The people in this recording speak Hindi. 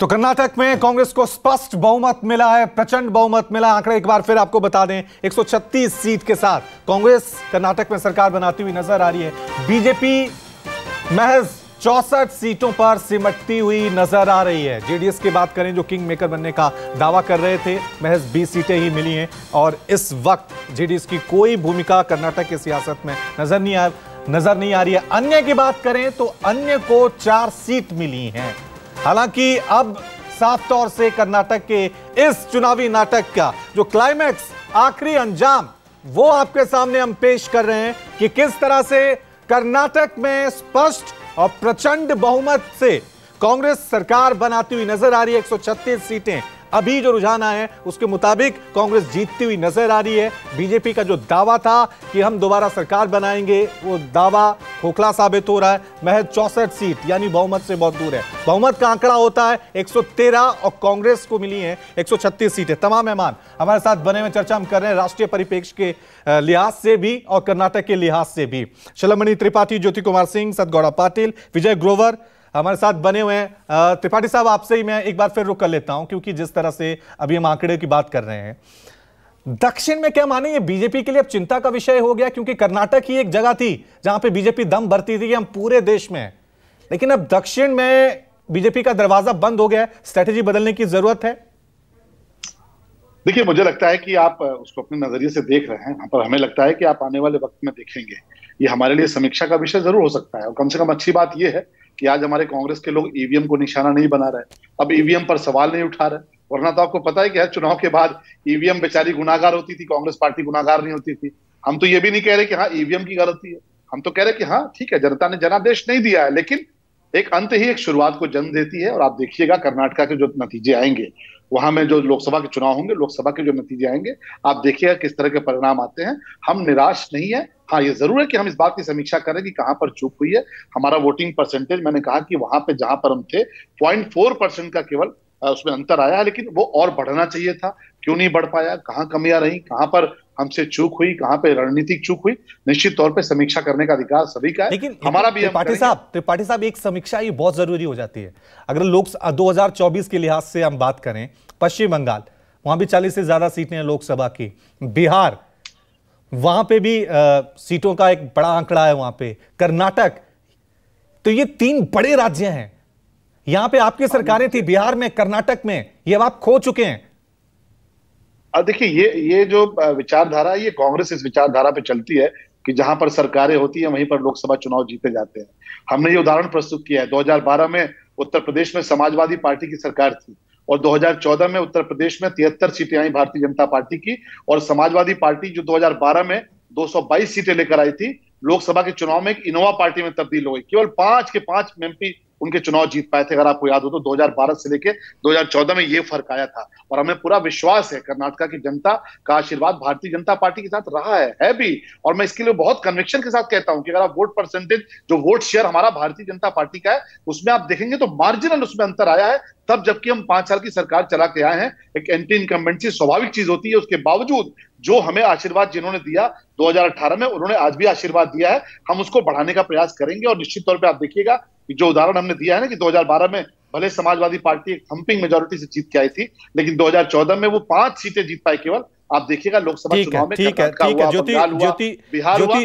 तो कर्नाटक में कांग्रेस को स्पष्ट बहुमत मिला है, प्रचंड बहुमत मिला। आंकड़ा एक बार फिर आपको बता दें, 136 सीट के साथ कांग्रेस कर्नाटक में सरकार बनाती हुई नजर आ रही है। बीजेपी महज 64 सीटों पर सिमटती हुई नजर आ रही है। जेडीएस की बात करें, जो किंग मेकर बनने का दावा कर रहे थे, महज 20 सीटें ही मिली हैं और इस वक्त जेडीएस की कोई भूमिका कर्नाटक की सियासत में नजर नहीं आ रही है। अन्य की बात करें तो अन्य को 4 सीट मिली हैं। हालांकि अब साफ तौर से कर्नाटक के इस चुनावी नाटक का जो क्लाइमैक्स, आखिरी अंजाम, वो आपके सामने हम पेश कर रहे हैं कि किस तरह से कर्नाटक में स्पष्ट और प्रचंड बहुमत से कांग्रेस सरकार बनाती हुई नजर आ रही है। 136 सीटें अभी जो रुझान आए हैं उसके मुताबिक कांग्रेस जीतती हुई नजर आ रही है। बीजेपी का जो दावा था कि हम दोबारा सरकार बनाएंगे, वो दावा खोखला साबित हो रहा है। महज 64 सीट यानी बहुमत से बहुत दूर है। बहुमत का आंकड़ा होता है 113 और कांग्रेस को मिली हैं 136 सीटें। तमाम मेहमान हमारे साथ बने हुए, चर्चा हम कर रहे हैं राष्ट्रीय परिप्रेक्ष्य के लिहाज से भी और कर्नाटक के लिहाज से भी। शलमणि त्रिपाठी, ज्योति कुमार सिंह, सतगौड़ा पाटिल, विजय ग्रोवर हमारे साथ बने हुए हैं। त्रिपाठी साहब, आपसे ही मैं एक बार फिर रुक कर लेता हूं, क्योंकि जिस तरह से अभी हम आंकड़े की बात कर रहे हैं, दक्षिण में क्या माने ये बीजेपी के लिए अब चिंता का विषय हो गया? क्योंकि कर्नाटक ही एक जगह थी जहां पे बीजेपी दम भरती थी कि हम पूरे देश में हैं, लेकिन अब दक्षिण में बीजेपी का दरवाजा बंद हो गया। स्ट्रेटेजी बदलने की जरूरत है। देखिए, मुझे लगता है कि आप उसको अपने नजरिए से देख रहे हैं, पर हमें लगता है कि आप आने वाले वक्त में देखेंगे ये हमारे लिए समीक्षा का विषय जरूर हो सकता है। और कम से कम अच्छी बात यह है कि आज हमारे कांग्रेस के लोग ईवीएम को निशाना नहीं बना रहे, अब ईवीएम पर सवाल नहीं उठा रहे। वरना तो आपको पता है कि हर चुनाव के बाद ईवीएम बेचारी गुनाहगार होती थी, कांग्रेस पार्टी गुनाहगार नहीं होती थी। हम तो ये भी नहीं कह रहे कि हाँ ईवीएम की गलती है, हम तो कह रहे कि हाँ ठीक है, जनता ने जनादेश नहीं दिया है, लेकिन एक अंत ही एक शुरुआत को जन्म देती है। और आप देखिएगा कर्नाटक के जो नतीजे आएंगे, वहां में जो लोकसभा के चुनाव होंगे, लोकसभा के जो नतीजे आएंगे, आप देखिएगा किस तरह के परिणाम आते हैं। हम निराश नहीं है। हाँ, ये जरूर है कि हम इस बात की समीक्षा करें कि कहां पर चूक हुई है। हमारा वोटिंग परसेंटेज, मैंने कहा कि वहां पे जहां पर हम थे 0.4% का केवल उसमें अंतर आया है, लेकिन वो और बढ़ना चाहिए था। क्यों नहीं बढ़ पाया? कहाँ कमियां रही? कहां पर हमसे चूक हुई? कहां पे रणनीतिक चूक हुई? निश्चित तौर पे समीक्षा करने का अधिकार सभी का है, लेकिन हमारा भी। त्रिपाठी साहब, एक समीक्षा ये बहुत जरूरी हो जाती है। अगर लोग 2024 के लिहाज से हम बात करें, पश्चिम बंगाल, वहां भी 40 से ज्यादा सीटें हैं लोकसभा की। बिहार, वहां पे भी सीटों का एक बड़ा आंकड़ा है। वहां पे कर्नाटक, तो ये 3 बड़े राज्य हैं। यहां पे आपकी सरकारें थी, बिहार में, कर्नाटक में, ये अब आप खो चुके हैं। देखिए, ये जो विचारधारा, ये कांग्रेस इस विचारधारा पे चलती है कि जहां पर सरकारें होती हैं वहीं पर लोकसभा चुनाव जीते जाते हैं। हमने ये उदाहरण प्रस्तुत किया है। 2012 में उत्तर प्रदेश में समाजवादी पार्टी की सरकार थी और 2014 में उत्तर प्रदेश में 73 सीटें आई भारतीय जनता पार्टी की, और समाजवादी पार्टी जो 2012 में 222 सीटें लेकर आई थी, लोकसभा के चुनाव में एक इनोवा पार्टी में तब्दील हो गई। केवल 5 के 5 एमपी उनके चुनाव जीत पाए थे। अगर आपको याद हो तो 2012 से लेके 2014 में ये फर्क आया था। और हमें पूरा विश्वास है कर्नाटक की जनता का आशीर्वाद भारतीय जनता पार्टी के साथ रहा है भी। और मैं इसके लिए बहुत कन्विक्शन के साथ कहता हूं कि अगर आप वोट परसेंटेज, जो वोट शेयर हमारा भारतीय जनता पार्टी का है, उसमें आप देखेंगे तो मार्जिनल उसमें अंतर आया है, तब जबकि हम 5 साल की सरकार चला के आए हैं। एक एंटी इनकम्बेंसी स्वाभाविक चीज होती है, उसके बावजूद जो हमें आशीर्वाद जिन्होंने दिया 2018 में, उन्होंने आज भी आशीर्वाद दिया है। हम उसको बढ़ाने का प्रयास करेंगे। और निश्चित तौर पे आप देखिएगा कि जो उदाहरण हमने दिया है ना कि 2012 में भले समाजवादी पार्टी एक थंपिंग मेजोरिटी से जीत के आई थी, लेकिन 2014 में वो 5 सीटें जीत पाई केवल। आप देखिएगा लोकसभा चुनाव में ठीक है, बिहार हुआ।